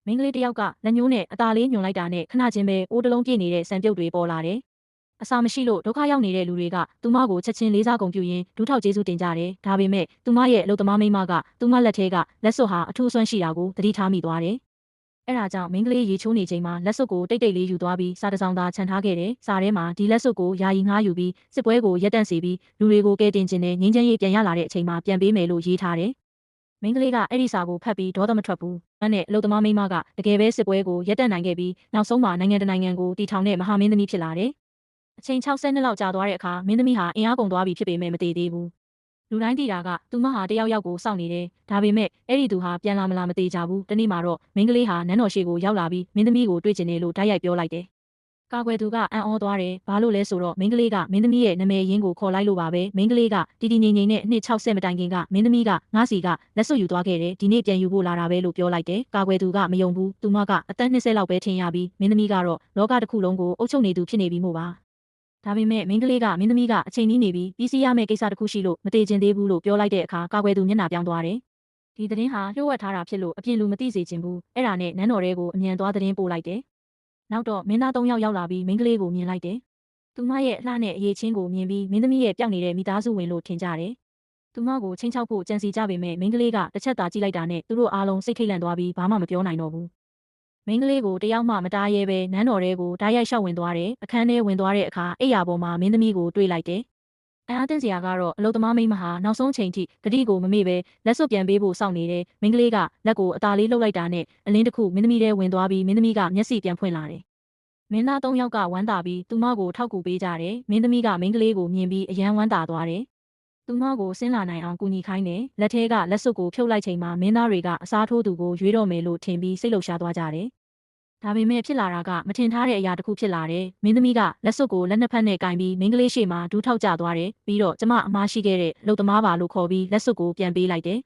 မင်းကလေးတယောက်ကလက်ညှိုးနဲ့အသာလေးညွန်လိုက်တာနဲ့ခဏချင်းပဲအိုးတလုံးပြည့်နေတဲ့ဆံပြုတ်တွေပေါ်လာတယ်။အစာမရှိလို့ဒုက္ခရောက်နေတဲ့လူတွေကသူမကိုချက်ချင်းလေးစားကုန်ပြုရင်းဒူးထောက်ကျေးဇူးတင်ကြတယ်။ဒါပေမဲ့သူမရဲ့အလုပ်သမားမိန်းမကသူမလက်ထဲကလက်စွပ်ဟာအထူးအစွမ်းရှိတာကိုသတိထားမိသွားတယ်။အဲ့ဒါကြောင့်မင်းကလေးရေချိုးနေချိန်မှာလက်စွပ်ကိုတိတ်တိတ်လေးယူသွားပြီးစာတစ်စောင်သာခြံထားခဲ့တယ်။စာထဲမှာဒီလက်စွပ်ကိုယာယီငှားယူပြီးစစ်ပွဲကိုရပ်တန့်စေပြီးလူတွေကိုကယ်တင်ခြင်းနဲ့ငြိမ်းချမ်းရေးပြန်ရလာတဲ့အချိန်မှာပြန်ပေးမယ်လို့ရေးထားတယ်။မင်းကလေးကအဲ့ဒီစာကိုဖတ်ပြီးဒေါသမထွက်ဘူး။အဲ့နဲ့အလုသမားမိန်းမကတကယ်ပဲစစ်ပွဲကိုရပ်တန့်နိုင်ခဲ့ပြီးနောက်ဆုံးမှာနိုင်ငံတနိုင်ငံကိုတည်ထောင်တဲ့မဟာမင်းသမီးဖြစ်လာတယ်။အချိန်60နှစ်လောက်ကြာသွားတဲ့အခါမင်းသမီးဟာအင်အားကုန်သွားပြီဖြစ်ပေမဲ့မတည်သေးဘူး။လူတိုင်းသိတာကသူမဟာတယောက်ယောက်ကိုစောင့်နေတယ်။ဒါပေမဲ့အဲ့ဒီသူဟာပြန်လာမလားမသိကြဘူး။တနေ့မှာတော့မင်းကလေးဟာနန်းတော်ရှိကိုရောက်လာပြီးမင်းသမီးကိုတွေ့ကျင်တယ်လို့တိုက်ရိုက်ပြောလိုက်တယ်။ကာကွယ်သူကအံ့ဩသွားတယ်။ဘာလို့လဲဆိုတော့မင်းကလေးကမင်းသမီးရဲ့နာမည်ရင်းကိုခေါ်လိုက်လို့ပါပဲ။မင်းကလေးကတီတီငိမ့်ငိမ့်နဲ့နှစ်60မတိုင်ခင်ကမင်းသမီးကငါးစီကလက်စွပ်ယူသွားခဲ့တယ်။ဒီနေ့ပြန်ယူဖို့လာတာပဲလို့ပြောလိုက်တယ်။ကာကွယ်သူကမယုံဘူး။သူမကအသက်20လောက်ပဲထင်ရပြီးမင်းသမီးကတော့လောကတစ်ခုလုံးကိုအုပ်ချုပ်နေသူဖြစ်နေပြီမို့ပါ။ဒါပေမဲ့မင်းကလေးကမင်းသမီးကအချိန်ကြီးနေပြီးပြီးစီးရမယ့်ကိစ္စတစ်ခုရှိလို့မတည်ကျင်သေးဘူးလို့ပြောလိုက်တဲ့အခါကာကွယ်သူမျက်နှာပြောင်းသွားတယ်။ဒီသတင်းဟာလျှို့ဝှက်ထားတာဖြစ်လို့အပြင်လူမသိစေချင်ဘူး။အဲ့ဒါနဲ့နန်းတော်ထဲကိုအမြန်သွားသတင်းပို့လိုက်တယ်။နောက်တော့မင်းသား3ယောက်ရောက်လာပြီးမင်းကလေးကိုမြင်လိုက်တယ်။သူမရဲ့အလှနဲ့အရေးချင်းကိုမြင်ပြီးမင်းသမီးရဲ့ပျောက်နေတဲ့မိသားစုဝင်လို့ထင်ကြတယ်။သူမကိုချင်းချောက်ဖို့ကြံစီကြပေမဲ့မင်းကလေးကတစ်ချက်သာကြည့်လိုက်တာနဲ့သူတို့အားလုံးစိတ်ထိတ်လန့်သွားပြီးဘာမှမပြောနိုင်တော့ဘူး။မင်းကလေးကိုတယောက်မှမတားရဲပဲနန်းတော်ထဲကိုဓာတ်ရိုက်လျှောက်ဝင်သွားတယ်။အခန်းထဲဝင်သွားတဲ့အခါအိယာပေါ်မှာမင်းသမီးကိုတွေ့လိုက်တယ်။အံ့အားသင့်စရာကတော့အလုသမားမိန်းမဟာနောက်ဆုံးချိန်ထိဂတိကိုမမေ့ပဲလက်စွပ်ပြန်ပေးဖို့စောင့်နေတယ်။မင်းကလေးကလက်ကိုအသာလေးလှုပ်လိုက်တာနဲ့အလင်းတစ်ခုမင်းသမီးထဲဝင်သွားပြီးမင်းသမီးကမျက်စိပြန်ဖွင့်လာတယ်။မင်းသား3ယောက်ကဝမ်းသာပြီးသူမကိုထောက်ကူပေးကြတယ်။မင်းသမီးကမင်းကလေးကိုမြင်ပြီးအယမ်းဝမ်းသာသွားတယ်။သူမကိုဆင်းလာနိုင်အောင်ကူညီခိုင်းတယ်။လက်ထဲကလက်စွပ်ကိုဖြုတ်လိုက်ချိန်မှာမင်းသားတွေကအစားထိုးသူကိုရွေးတော့မယ်လို့ထင်ပြီးစိတ်လှုပ်ရှားသွားကြတယ်။ဒါပေမဲ့ဖြစ်လာတာကမထင်ထားတဲ့အရာတစ်ခုဖြစ်လာတယ်။မင်းသမီးကလက်စွပ်ကိုလက်နှစ်ဖက်နဲ့ကင်ပြီးမင်းကလေးရှေ့မှာဒူးထောက်ကျသွားတယ်။ပြီးတော့ကျမအမားရှိခဲ့တဲ့လုံသမားပါလို့ခေါ်ပြီးလက်စွပ်ကိုပြန်ပေးလိုက်တယ်